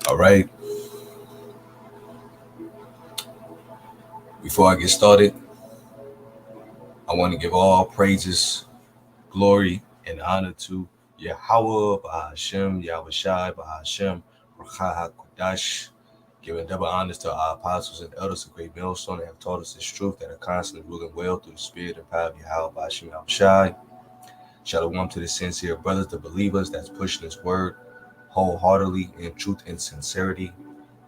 All right. Before I get started, I want to give all praises, glory, and honor to Yahweh, Bahashem, Yahweh Shai, Bahashem, Racha HaKodash, giving double honors to our apostles and elders of Great Millstone that have taught us this truth, that are constantly ruling well through the spirit and power of Yahweh, Bahashem, Yahweh Shai. Shalom to the sincere brothers, the believers that's pushing His word wholeheartedly in truth and sincerity,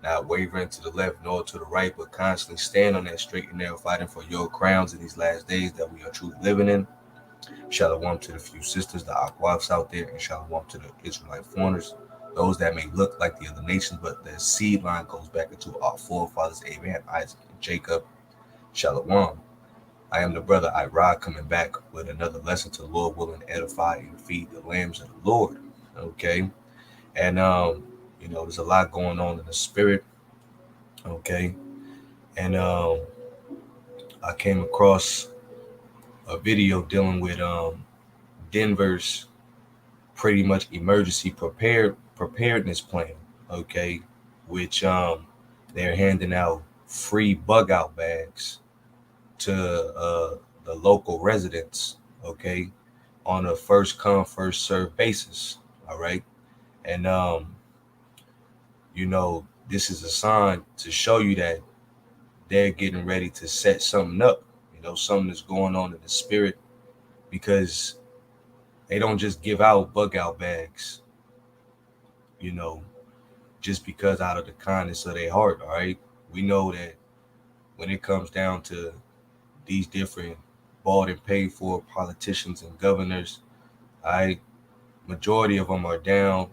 not wavering to the left nor to the right, but constantly stand on that straight and narrow, fighting for your crowns in these last days that we are truly living in. Shalom to the few sisters, the Akwafs out there, and shalom to the Israelite foreigners, those that may look like the other nations, but their seed line goes back into our forefathers, Abraham, Isaac, and Jacob. Shalom. I am the brother Ira coming back with another lesson to the Lord willing to edify and feed the lambs of the Lord. Okay. And there's a lot going on in the spirit. Okay. And I came across a video dealing with Denver's pretty much emergency preparedness plan. Okay. Which they're handing out free bug out bags to the local residents. Okay. On a first come, first served basis. All right. And this is a sign to show you that they're getting ready to set something up. Something is going on in the spirit, because they don't just give out bug out bags, you know, just because out of the kindness of their heart. All right. We know that when it comes down to these different bought and paid for politicians and governors, all right, majority of them are down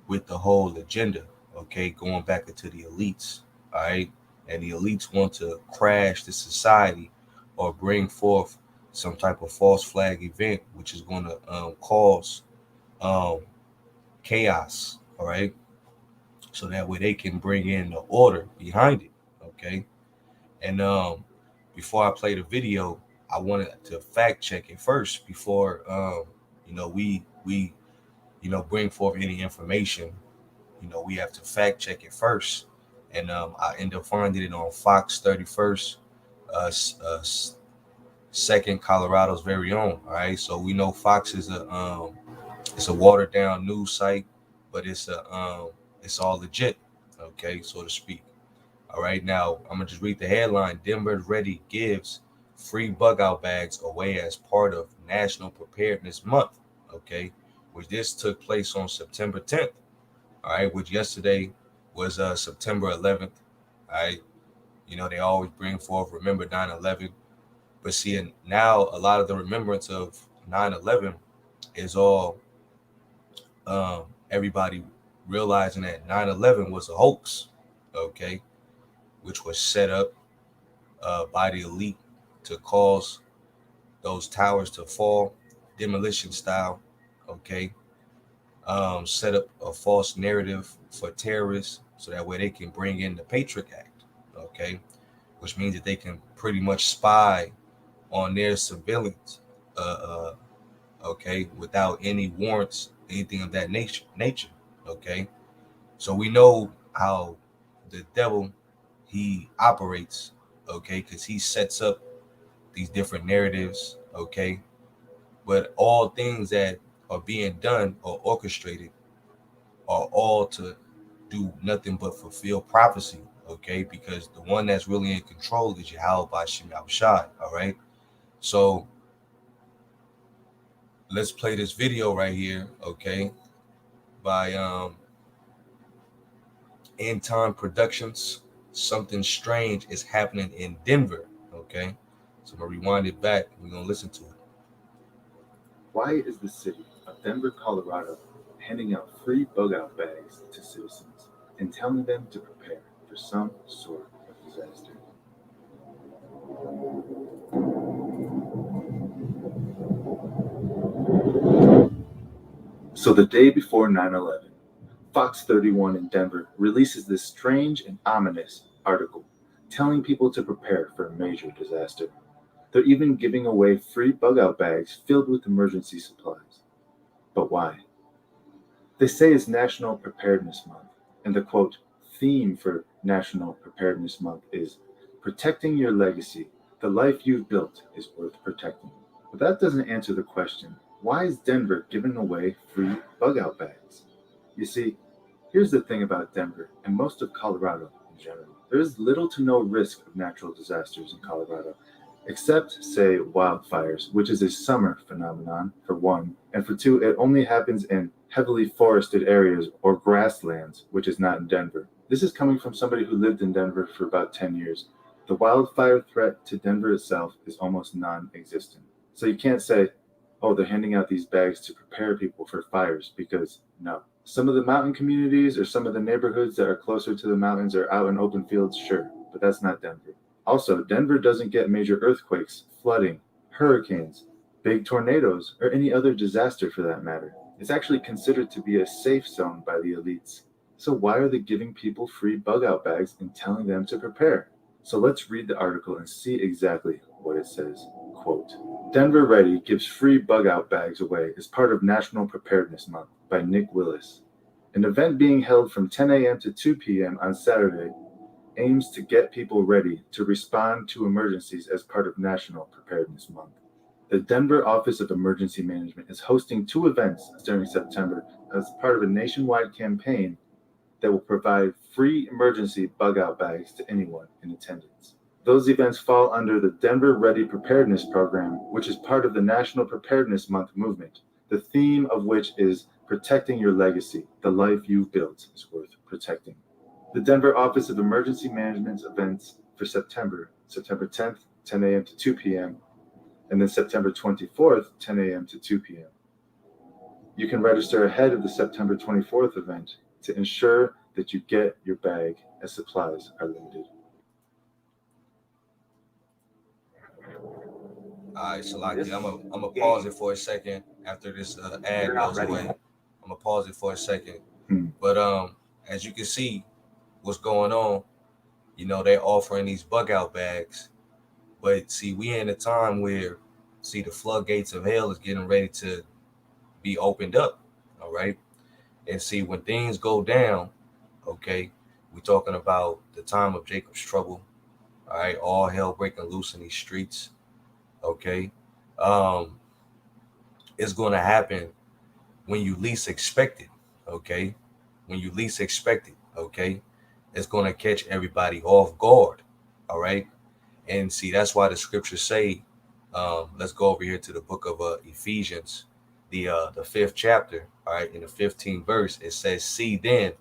with the whole agenda. Okay. Going back into the elites. All right. And the elites want to crash the society or bring forth some type of false flag event, which is going to cause um, chaos. All right. So that way they can bring in the order behind it. Okay. And before I play the video, I wanted to fact check it first before we bring forth any information. We have to fact check it first. And I ended up finding it on Fox 31st, second Colorado's very own. All right, so we know Fox is a watered down news site, but it's all legit. Okay, so to speak. All right, now I'm gonna just read the headline. Denver Ready gives free bug out bags away as part of National Preparedness Month. Okay, which this took place on September 10th. All right, which yesterday was September 11th. All right, they always bring forth remember 9/11, but seeing now a lot of the remembrance of 9/11 is all everybody realizing that 9/11 was a hoax. Okay, which was set up by the elite to cause those towers to fall, demolition style. Okay, set up a false narrative for terrorists so that way they can bring in the Patriot Act. Okay, which means that they can pretty much spy on their civilians. Okay, without any warrants, anything of that nature. Okay, so we know how the devil he operates. Okay, because he sets up these different narratives. Okay, but all things that are being done or orchestrated are all to do nothing but fulfill prophecy. Okay, because the one that's really in control is Yahweh by Shem Shai. All right, so let's play this video right here. Okay, by End Time Productions. Something strange is happening in Denver. Okay, so I'm gonna rewind it back. We're gonna listen to it. Why is the city of Denver, Colorado, handing out free bug-out bags to citizens and telling them to prepare for some sort of disaster? So the day before 9/11, Fox 31 in Denver releases this strange and ominous article telling people to prepare for a major disaster. They're even giving away free bug out bags filled with emergency supplies. But why? They say it's National Preparedness Month, and the quote theme for National Preparedness Month is protecting your legacy. The life you've built is worth protecting. But that doesn't answer the question, why is Denver giving away free bug out bags? You see, here's the thing about Denver and most of Colorado in general. There is little to no risk of natural disasters in Colorado, except, say, wildfires, which is a summer phenomenon, for one, and for two, it only happens in heavily forested areas or grasslands, which is not in Denver. This is coming from somebody who lived in Denver for about 10 years. The wildfire threat to Denver itself is almost non existent. So you can't say, oh, they're handing out these bags to prepare people for fires, because no. Some of the mountain communities or some of the neighborhoods that are closer to the mountains are out in open fields, sure, but that's not Denver. Also, Denver doesn't get major earthquakes, flooding, hurricanes, big tornadoes, or any other disaster for that matter. It's actually considered to be a safe zone by the elites. So why are they giving people free bug out bags and telling them to prepare? So let's read the article and see exactly what it says. Quote, Denver Ready gives free bug out bags away as part of National Preparedness Month by Nick Willis. An event being held from 10 a.m. to 2 p.m. on Saturday aims to get people ready to respond to emergencies as part of National Preparedness Month. The Denver Office of Emergency Management is hosting two events during September as part of a nationwide campaign that will provide free emergency bug out bags to anyone in attendance. Those events fall under the Denver Ready Preparedness Program, which is part of the National Preparedness Month movement, the theme of which is protecting your legacy. The life you've built is worth protecting. The Denver Office of Emergency Management's events for September 10th, 10 a.m. to 2 p.m., and then September 24th, 10 a.m. to 2 p.m. You can register ahead of the September 24th event to ensure that you get your bag as supplies are limited. All right, so like I'm gonna pause it for a second after this ad goes away. I'm gonna pause it for a second. Hmm. But as you can see, what's going on? You know, they're offering these bug out bags. But see, we in a time where see the floodgates of hell is getting ready to be opened up. All right. And see when things go down, okay, we talking about the time of Jacob's trouble. All right, all hell breaking loose in these streets. Okay. Um, it's gonna happen when you least expect it. Okay. When you least expect it. Okay. It's gonna catch everybody off guard. All right. And see, that's why the scriptures say, let's go over here to the book of Ephesians, the fifth chapter, all right, in the 15th verse, it says, see then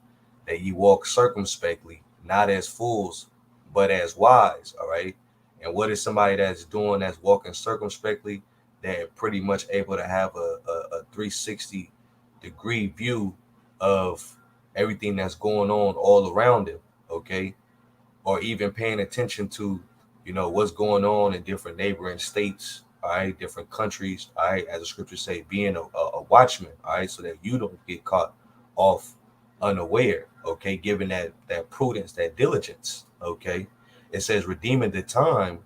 that ye walk circumspectly, not as fools, but as wise, all right? And what is somebody that's doing that's walking circumspectly? They're pretty much able to have a 360-degree view of everything that's going on all around them, okay? Or even paying attention to, you know, what's going on in different neighboring states, all right, different countries, all right, as the scriptures say, being a watchman, all right, so that you don't get caught off unaware, okay, given that prudence, that diligence, okay. It says redeeming the time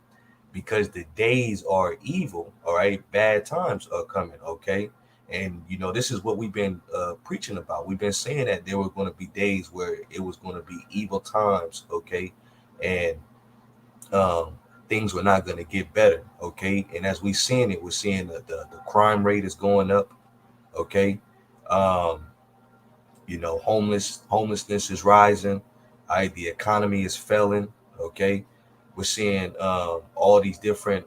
because the days are evil, all right, bad times are coming, okay. And you know, this is what we've been preaching about. We've been saying that there were going to be days where it was going to be evil times, okay, and um, things were not going to get better. Okay. And as we seeing it, we're seeing the crime rate is going up. Okay. Um, you know, homelessness is rising. All right. The economy is failing. Okay. We're seeing all these different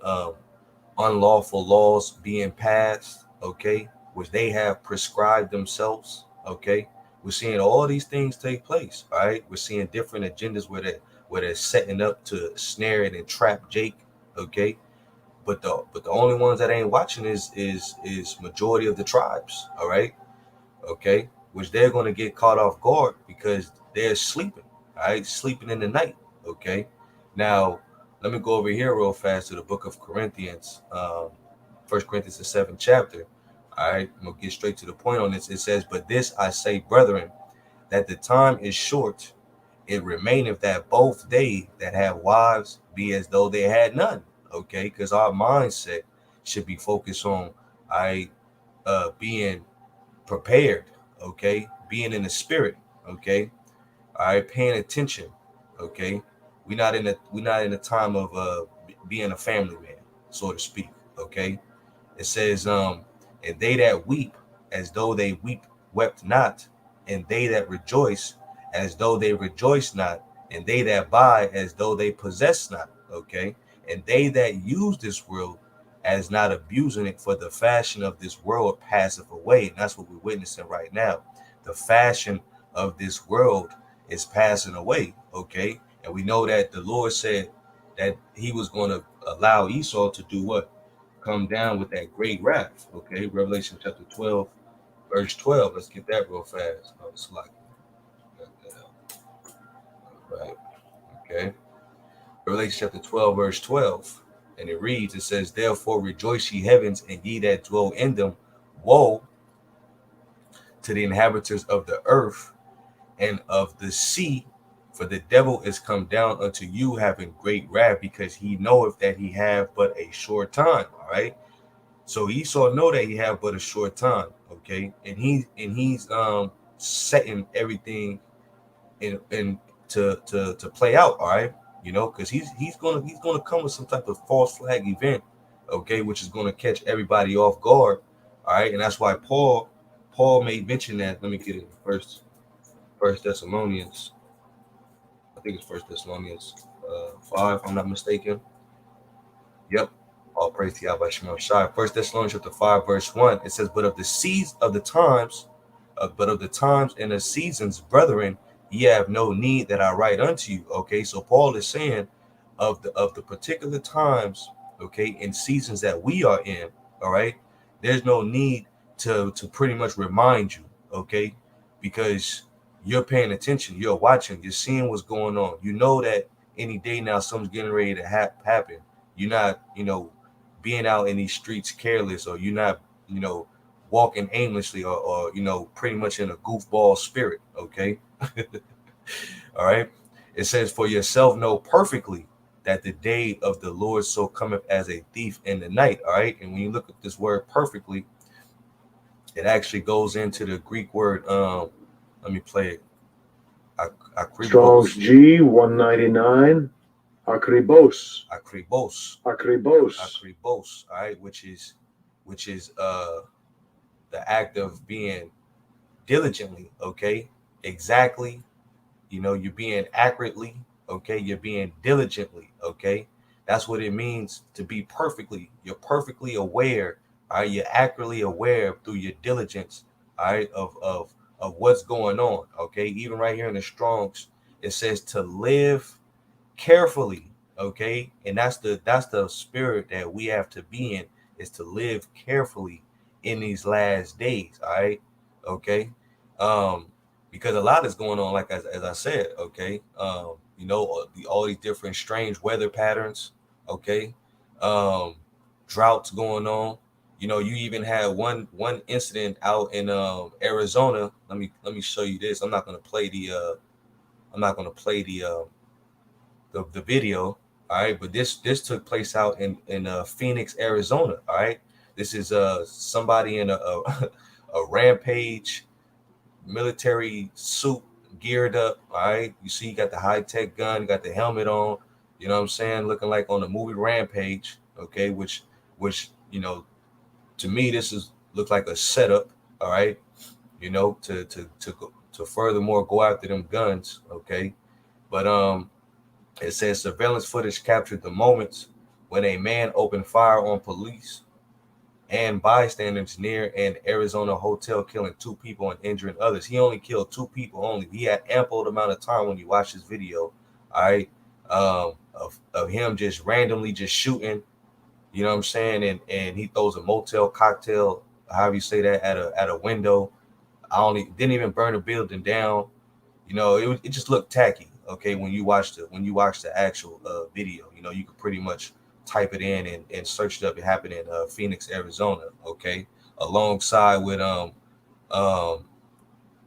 unlawful laws being passed. Okay. Which they have prescribed themselves. Okay. We're seeing all these things take place. All right. We're seeing different agendas where they're setting up to snare and trap Jake. Okay. But the only ones that ain't watching is majority of the tribes. All right. Okay. Which they're gonna get caught off guard because they're sleeping. All right, sleeping in the night. Okay. Now let me go over here real fast to the book of Corinthians, First Corinthians the seventh chapter. All right, I'm gonna get straight to the point on this. It says, "But this I say, brethren, that the time is short. It remaineth that both they that have wives be as though they had none." Okay, because our mindset should be focused on I being prepared. okay, being in the spirit, okay, all right, paying attention, okay. We're not in a time of being a family man, so to speak, okay. It says, and they that weep as though they wept not, and they that rejoice as though they rejoice not, and they that buy as though they possess not, okay, and they that use this world as not abusing it, for the fashion of this world passeth away. And that's what we're witnessing right now. The fashion of this world is passing away, okay, and we know that the Lord said that He was going to allow Esau to do what? Come down with that great wrath. Okay, Revelation chapter 12, verse 12. Let's get that real fast. Oh, it's like, right, okay. Revelation chapter 12, verse 12. And it reads, it says, therefore rejoice ye heavens, and ye that dwell in them. Woe to the inhabitants of the earth and of the sea, for the devil is come down unto you having great wrath, because he knoweth that he have but a short time. All right. So Esau know that he have but a short time, okay, and he's setting everything in to play out, all right, because he's gonna come with some type of false flag event, okay, which is gonna catch everybody off guard, all right, and that's why Paul made mention that. Let me get it First Thessalonians, I think it's First Thessalonians 5, if I'm not mistaken. Yep. All praise to Yahweh Shemel Shai. First Thessalonians chapter 5, verse 1. It says, but of the seeds of the times, but of the times and the seasons, brethren, ye have no need that I write unto you. Okay, so Paul is saying of the particular times, okay, and seasons that we are in, all right, there's no need to pretty much remind you, okay, because you're paying attention, you're watching, you're seeing what's going on. You know that any day now something's getting ready to happen. You're not, being out in these streets careless, or you're not, you know, walking aimlessly, or pretty much in a goofball spirit. Okay. All right. It says, for yourself know perfectly that the day of the Lord so cometh as a thief in the night. All right. And when you look at this word perfectly, it actually goes into the Greek word. Let me play it. Strong's Akribos. G 199. Akribos. Akribos. Akribos. Akribos. All right. Which is the act of being diligently, okay, exactly, you're being accurately, okay, you're being diligently, okay, that's what it means to be perfectly, you're perfectly aware, all right, you're accurately aware through your diligence, all right, of what's going on, okay, even right here in the Strongs, it says to live carefully, okay, and that's the spirit that we have to be in, is to live carefully in these last days, all right, okay, um because a lot is going on, like as I said, okay, all these different strange weather patterns, okay, um droughts going on, you even had one incident out in Arizona. Let me show you this. I'm not going to play the video, all right, but this took place out in Phoenix, Arizona, all right. This is somebody in a rampage military suit, geared up, all right. You see, you got the high-tech gun, you got the helmet on, you know what I'm saying, looking like on the movie Rampage, okay, which to me this is looks like a setup, all right, to furthermore go after them guns, okay. But it says surveillance footage captured the moments when a man opened fire on police and bystanders near an Arizona hotel, killing two people and injuring others. He only killed two people only. He had ample amount of time when you watch this video, all right, of him just randomly just shooting, you know what I'm saying, and he throws a motel cocktail, however you say that, at a window. I only didn't even burn the building down. It just looked tacky. Okay, when you watch the actual video, you could pretty much type it in and search it up. It happened in Phoenix, Arizona. Okay, alongside with um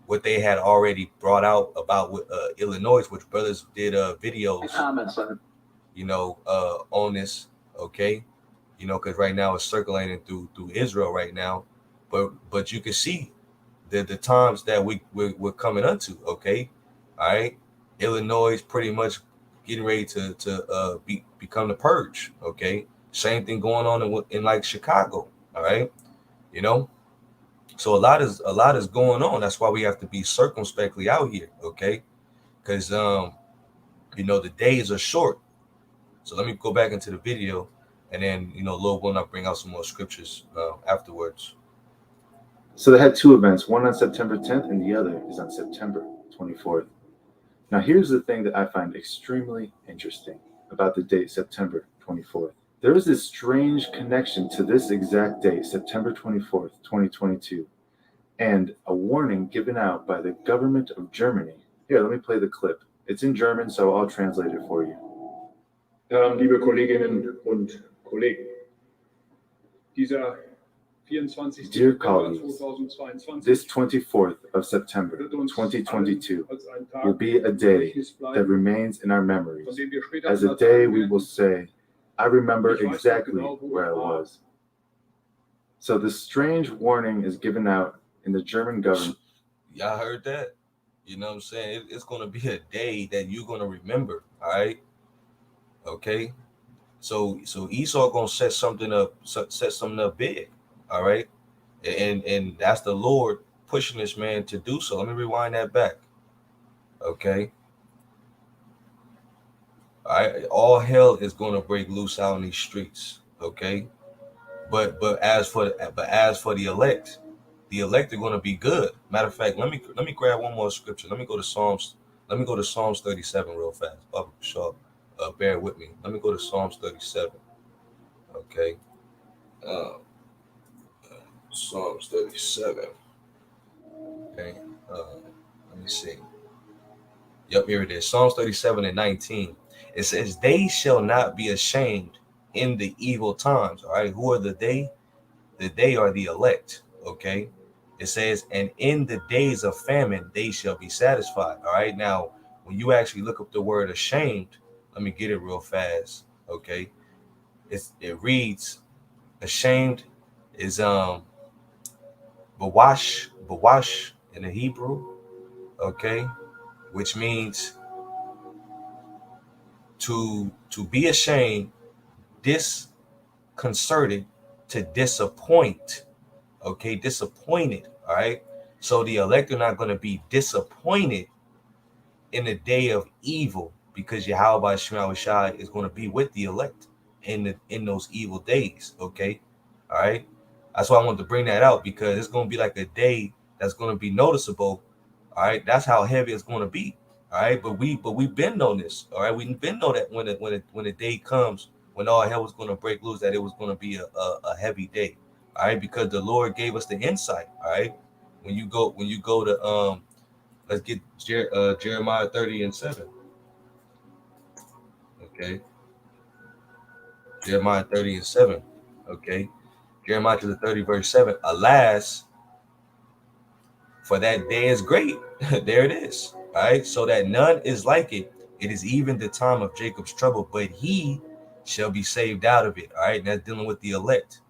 what they had already brought out about with Illinois, which brothers did videos. Comments on it. On this. Okay, because right now it's circulating through Israel right now, but you can see the times that we're coming unto. Okay, all right. Illinois is pretty much getting ready to become the purge. Okay, same thing going on in like Chicago. All right, you know. So a lot is going on. That's why we have to be circumspectly out here. Okay, because the days are short. So let me go back into the video, and then Lord willing, I'll bring out some more scriptures afterwards. So they had two events, one on September 10th and the other is on September 24th. Now, here's the thing that I find extremely interesting about the date September 24th. There is this strange connection to this exact date, September 24th, 2022, and a warning given out by the government of Germany. Here, let me play the clip. It's in German, so I'll translate it for you. Liebe Kolleginnen und Kollegen, dieser 24. Dear September colleagues, 2022 this 24th of September 2022 will be a day that remains in our memories, as a day we will say, I remember exactly where I was. So this strange warning is given out in the German government. Y'all heard that? You know what I'm saying? It's going to be a day that you're going to remember. All right. Okay. So Esau going to set something up big. All right. And that's the Lord pushing this man to do so. Let me rewind that back. Okay. All right. All hell is going to break loose out in these streets. Okay. But as for the elect are going to be good. Matter of fact, let me grab one more scripture. Let me go to Psalms 37 real fast. Baba Shaw, bear with me. Let me go to Psalms 37. Okay. Uh, Psalms 37. Okay. Let me see. Yep, here it is. Psalms 37 and 19. It says, "They shall not be ashamed in the evil times." All right. Who are the they? The they are the elect. Okay. It says, "And in the days of famine, they shall be satisfied." All right. Now, when you actually look up the word ashamed, let me get it real fast. Okay. It reads, ashamed is bawash in the Hebrew. Okay. Which means to be ashamed, disconcerted, to disappoint. Okay, disappointed. All right. So the elect are not going to be disappointed in the day of evil, because Yahweh Shema Shai is going to be with the elect in those evil days. Okay. All right. That's why I wanted to bring that out, because it's going to be like a day that's going to be noticeable. All right. That's how heavy it's going to be. All right. But we've been on this. All right. We've been on that when the day comes when all hell was going to break loose, that it was going to be a heavy day. All right. Because the Lord gave us the insight. All right. When you go to let's get Jeremiah 30 and 7. Okay. Jeremiah 30 and 7. Okay. Jeremiah to the 30 verse 7. Alas, for that day is great. There it is. All right. So that none is like it. It is even the time of Jacob's trouble, but he shall be saved out of it. All right. And that's dealing with the elect.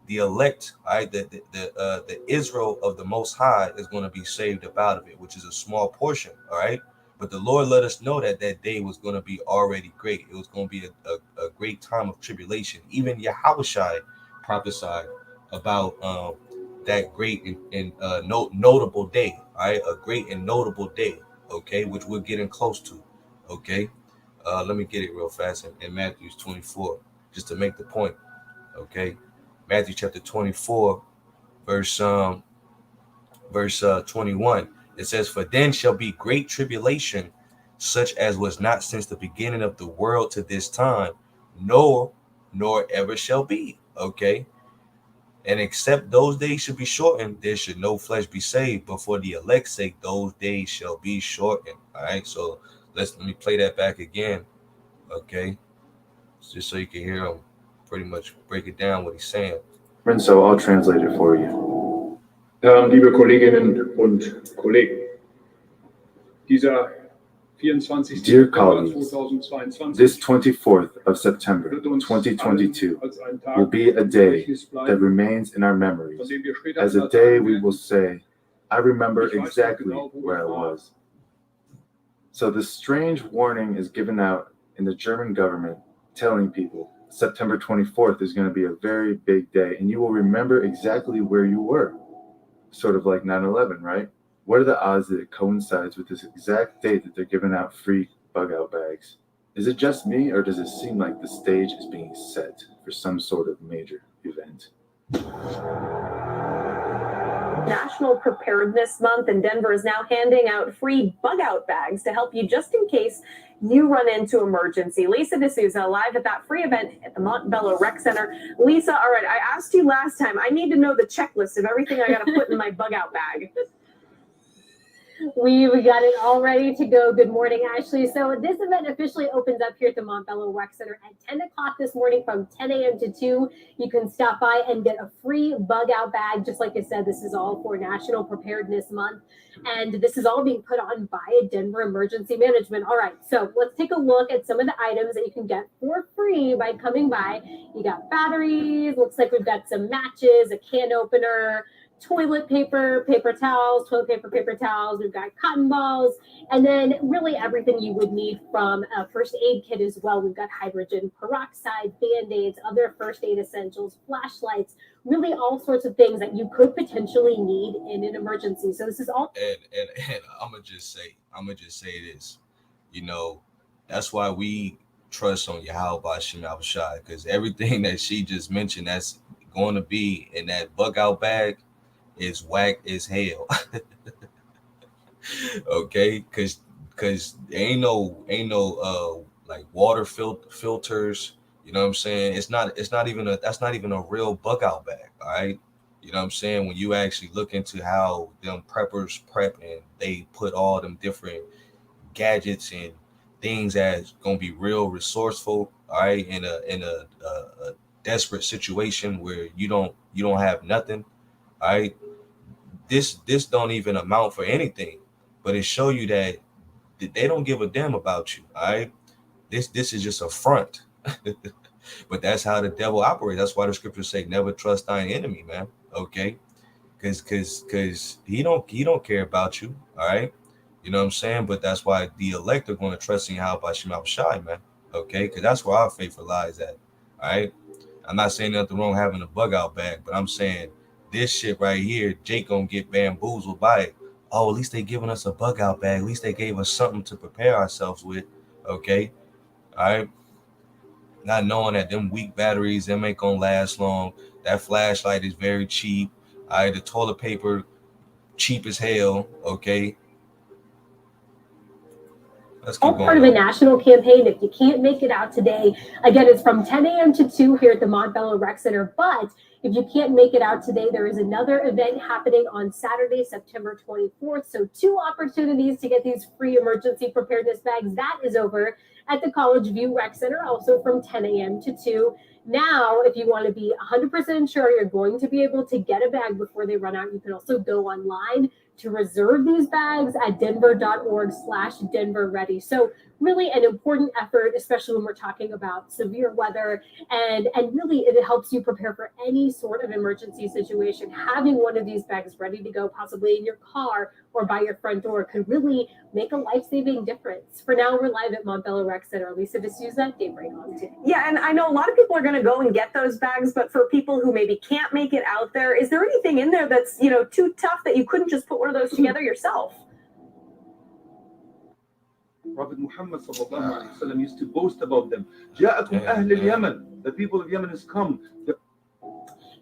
The elect, all right, the Israel of the Most High is going to be saved up out of it, which is a small portion. All right. But the Lord let us know that day was going to be already great. It was going to be a great time of tribulation. Even Yahushua prophesied about that great and notable day. All right, a great and notable day. Okay, which we're getting close to. Okay, let me get it real fast in Matthew 24, just to make the point. Okay, Matthew chapter 24, verse 21. It says, "For then shall be great tribulation, such as was not since the beginning of the world to this time, nor ever shall be." Okay. And except those days should be shortened, there should no flesh be saved. But for the elect's sake, those days shall be shortened. All right. So let me play that back again. Okay. Just so you can hear him pretty much break it down what he's saying. And so I'll translate it for you. Liebe Kolleginnen und Kollegen, dieser 24. Dear September colleagues, 2022 this 24th of September 2022 will be a day that remains in our memories, as a day we will say, I remember Ich weiß noch exactly genau, wo where I ich war. was. So the strange warning is given out in the German government telling people September 24th is going to be a very big day and you will remember exactly where you were. Sort of like 9/11, right? What are the odds that it coincides with this exact date that they're giving out free bug out bags? Is it just me or does it seem like the stage is being set for some sort of major event? National Preparedness Month, and Denver is now handing out free bug out bags to help you just in case you run into emergency. Lisa D'Souza live at that free event at the Montbello Rec Center. Lisa, all right, I asked you last time. I need to know the checklist of everything I got to put in my bug out bag. We've got it all ready to go. Good morning, Ashley. So this event officially opens up here at the Montbello Rec Center at 10 o'clock this morning from 10 a.m. to 2. You can stop by and get a free bug out bag. Just like I said, this is all for National Preparedness Month. And this is all being put on by Denver Emergency Management. All right, so let's take a look at some of the items that you can get for free by coming by. You got batteries. Looks like we've got some matches, a can opener, toilet paper, paper towels, toilet paper, paper towels. We've got cotton balls, and then really everything you would need from a first aid kit as well. We've got hydrogen peroxide, Band-Aids, other first aid essentials, flashlights, really all sorts of things that you could potentially need in an emergency. So this is all. And I'm gonna just say this, you know, that's why we trust on Yahweh Bashim Al Shai, because everything that she just mentioned that's going to be in that bug out bag is whack as hell. Okay, because ain't no like water filters. You know what I'm saying? It's not even a real bug out bag. All right. You know what I'm saying? When you actually look into how them preppers prep and they put all them different gadgets and things that's gonna be real resourceful, all right, in a desperate situation where you don't have nothing, all right. This don't even amount for anything, but it show you that they don't give a damn about you, all right. This is just a front. But that's how the devil operates. That's why the scriptures say never trust thine enemy, man. Okay, because he don't care about you, all right. You know what I'm saying? But that's why the elect are going to trust in Yahweh by Shema Shai, man. Okay, because that's where our faith lies at. All right. I'm not saying nothing wrong having a bug out bag, but I'm saying this shit right here, Jake gonna get bamboozled by it. Oh, at least they giving us a bug out bag. At least they gave us something to prepare ourselves with. Okay. All right. Not knowing that them weak batteries, them ain't gonna last long. That flashlight is very cheap. All right. The toilet paper, cheap as hell. Okay. Let's keep All going. part of a national campaign. If you can't make it out today, again, it's from 10 a.m. to 2 here at the Montbello Rec Center. But if you can't make it out today, there is another event happening on Saturday, September 24th. So 2 opportunities to get these free emergency preparedness bags. That is over at the College View Rec Center, also from 10 a.m. to 2. Now, if you want to be 100% sure you're going to be able to get a bag before they run out, you can also go online to reserve these bags at denver.org/Denver Ready. So really an important effort, especially when we're talking about severe weather, and really it helps you prepare for any sort of emergency situation. Having one of these bags ready to go, possibly in your car or by your front door, could really make a life-saving difference. For now, we're live at Montbello Rec Center. Lisa D'Souza, Daybreak on 2. Yeah, and I know a lot of people are going to go and get those bags, but for people who maybe can't make it out there, is there anything in there that's, too tough that you couldn't just put one of those together yourself? Prophet Muhammad sallallahu alaihi wasallam used to boast about them. جاءكم أهل اليمن. The people of Yemen has come.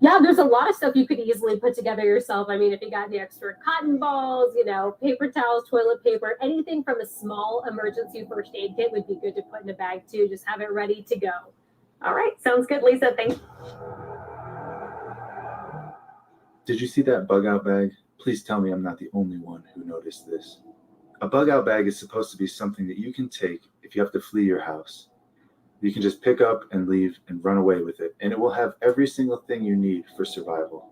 Yeah, there's a lot of stuff you could easily put together yourself. I mean, if you got any extra cotton balls, paper towels, toilet paper, anything from a small emergency first aid kit would be good to put in a bag too. Just have it ready to go. All right, sounds good, Lisa. Thanks. Did you see that bug out bag? Please tell me I'm not the only one who noticed this. A bug out bag is supposed to be something that you can take if you have to flee your house. You can just pick up and leave and run away with it, and it will have every single thing you need for survival.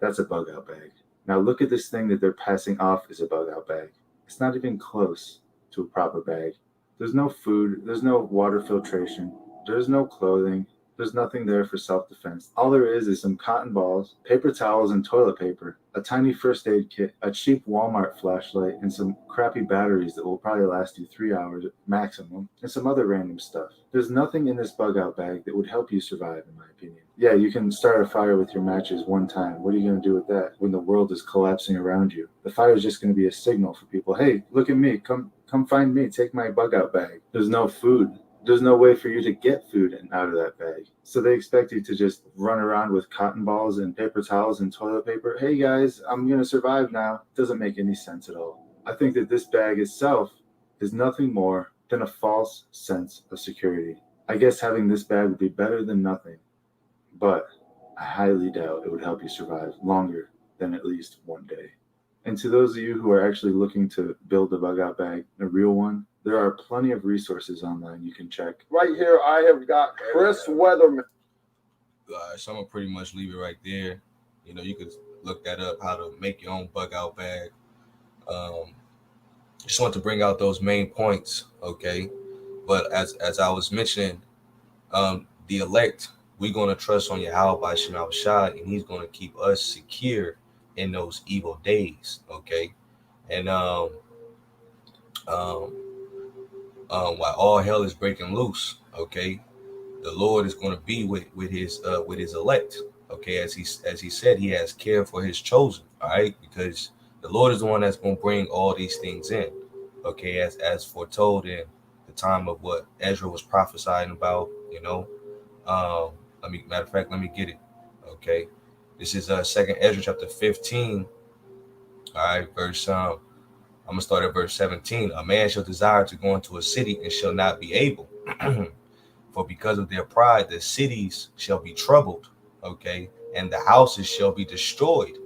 That's a bug out bag. Now look at this thing that they're passing off as a bug out bag. It's not even close to a proper bag. There's no food, there's no water filtration, there's no clothing, There's nothing there for self-defense. All there is some cotton balls, paper towels and toilet paper, a tiny first aid kit, a cheap Walmart flashlight, and some crappy batteries that will probably last you 3 hours maximum, and some other random stuff. There's nothing in this bug out bag that would help you survive, in my opinion. Yeah, you can start a fire with your matches one time. What are you going to do with that when the world is collapsing around you? The fire is just going to be a signal for people, hey, look at me, come find me, take my bug out bag. There's no food. There's no way for you to get food out of that bag. So they expect you to just run around with cotton balls and paper towels and toilet paper. Hey guys, I'm going to survive now. Doesn't make any sense at all. I think that this bag itself is nothing more than a false sense of security. I guess having this bag would be better than nothing, but I highly doubt it would help you survive longer than at least one day. And to those of you who are actually looking to build a bug out bag, a real one, there are plenty of resources online you can check. Right here, I have got Chris Weatherman. So I'm gonna pretty much leave it right there. You know, you could look that up, how to make your own bug out bag. Just want to bring out those main points, okay? But as I was mentioning, the elect, we're gonna trust on Yahweh by Shema Shai, and He's gonna keep us secure in those evil days, okay? And while all hell is breaking loose, okay, the Lord is going to be with his elect, okay, as he said, He has care for His chosen, all right, because the Lord is the one that's going to bring all these things in, okay, as foretold in the time of what Ezra was prophesying about, you know. Matter of fact, let me get it, okay. This is Second Ezra chapter 15, all right, verse I'm going to start at verse 17. A man shall desire to go into a city and shall not be able. For because of their pride, the cities shall be troubled, okay? And the houses shall be destroyed.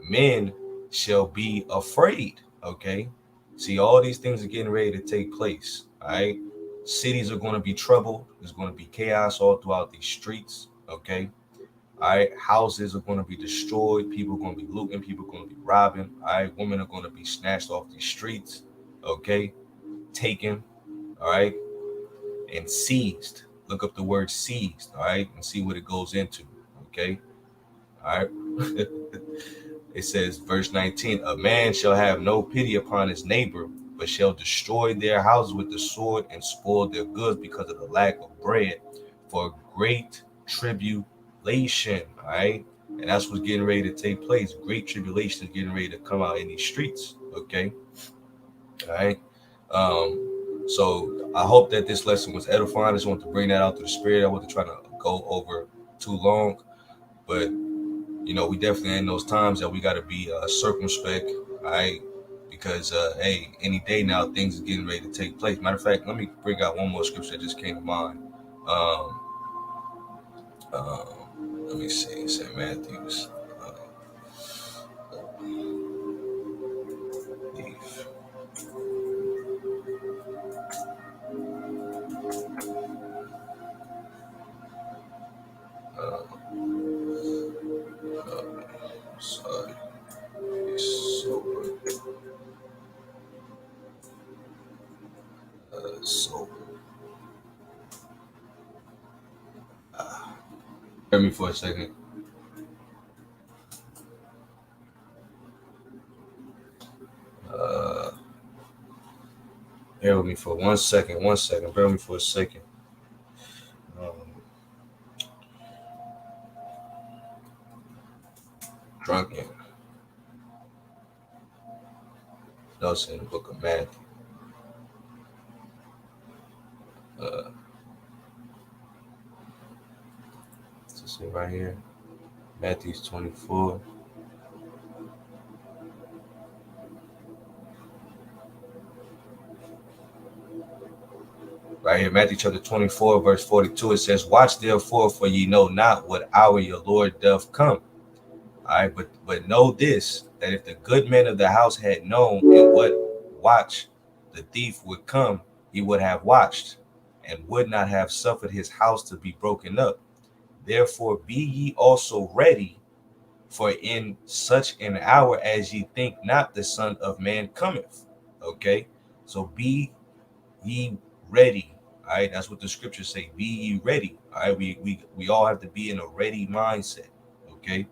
Men shall be afraid, okay? See, all these things are getting ready to take place, all right? Cities are going to be troubled. There's going to be chaos all throughout these streets, okay? All right, houses are going to be destroyed. People are going to be looting. People are going to be robbing. All right, women are going to be snatched off these streets. Okay, taken. All right, and seized. Look up the word seized. All right, and see what it goes into. Okay, all right. It says, verse 19: a man shall have no pity upon his neighbor, but shall destroy their houses with the sword and spoil their goods because of the lack of bread, for great tribulation, all right? And that's what's getting ready to take place. Great tribulation is getting ready to come out in these streets, okay? All right. So I hope that this lesson was edifying. I just want to bring that out to the spirit. I wasn't trying to go over too long, but you know, we definitely in those times that we got to be circumspect, all right? Because hey, any day now things are getting ready to take place. Matter of fact, let me bring out one more scripture that just came to mind. Let me see, St. Matthew's. Sorry, it's sober. Sober. Bear me for a second. Bear with me for 1 second. 1 second. Bear with me for a second. Drunken. That's in the book of Matthew. This is right here. Matthew 24. Right here, Matthew chapter 24, verse 42. It says, watch therefore, for ye know not what hour your Lord doth come. All right, but know this, that if the good man of the house had known in what watch the thief would come, he would have watched, and would not have suffered his house to be broken up. Therefore be ye also ready, for in such an hour as ye think not, the Son of Man cometh. Okay, so be ye ready. All right, that's what the scriptures say. Be ye ready. All right, we all have to be in a ready mindset. Okay,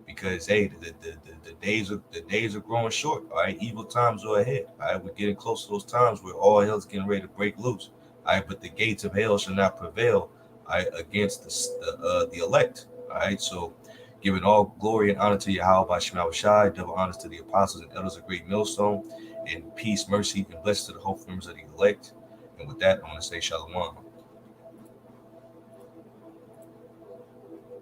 because hey, the days are growing short. All right, evil times are ahead. All right, we're getting close to those times where all hell's getting ready to break loose. All right, but the gates of hell shall not prevail. All right, against the elect. All right, so giving all glory and honor to Yahweh by Shema Shai, double honors to the apostles and elders of Great Millstone, and peace, mercy, and blessings to the hope members of the elect. And with that, I'm going to say shalom.